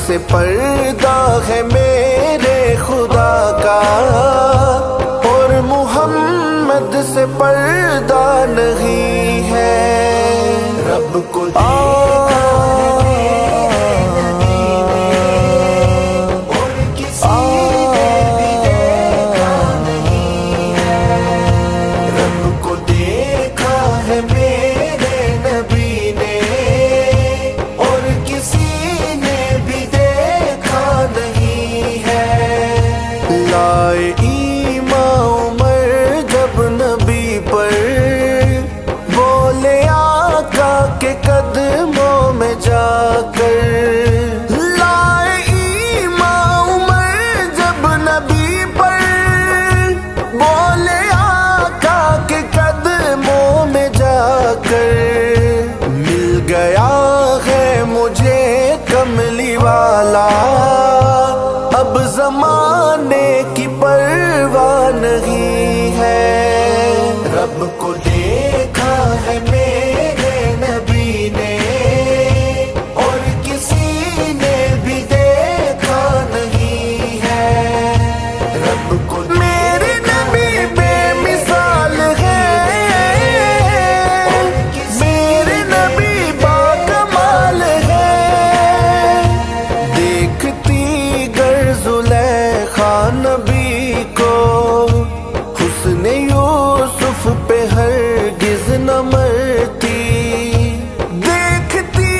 سے پردہ ہے میرے خدا کا، اور محمد سے پردہ نہیں ہے۔ رب کو دیکھا قدموں میں جا کر، لائے ایمان عمر جب نبی پر، بولے آقا کے قدموں میں جا کر، مل گیا ہے مجھے کملی والا، اب زمانے کی پرواہ نہیں ہے۔ رب کو دیکھا ہے میرے نبی نے، اور کسی نے بھی دیکھا نہیں ہے۔ رب کو میرے نبی بے مثال ہے، میرے نبی با کمال ہے۔ دیکھتی گر زلیخا نبی کو، حسن یوسف پہ ہرگز نہ مرتی۔ دیکھتی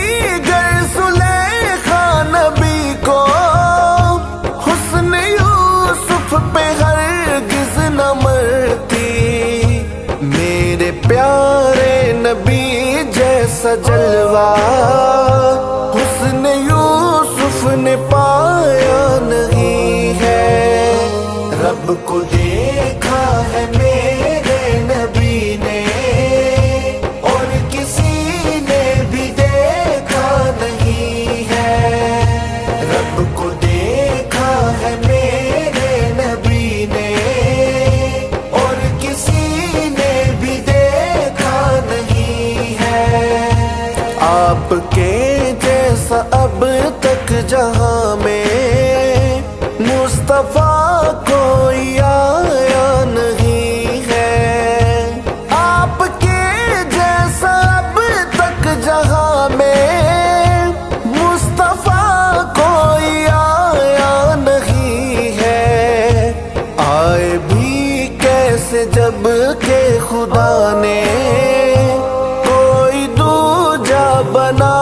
گر زلیخا نبی کو، حسن یوسف پہ ہرگز نہ مرتی۔ میرے پیارے نبی جیسا جلوہ حسن یوسف نے پایا نہیں ہے۔ رب کو دیکھا ہے میرے نبی نے، اور کسی نے بھی دیکھا نہیں ہے۔ رب کو دیکھا ہے میرے نبی نے، اور کسی نے بھی دیکھا نہیں ہے۔ آپ کے جیسا اب تک جہاں میں مصطفیٰ کوئی آیا نہیں ہے۔ آپ کے جیسا اب تک جہاں میں مصطفیٰ کوئی آیا نہیں ہے۔ آئے بھی کیسے جب کہ خدا نے کوئی دوجا بنا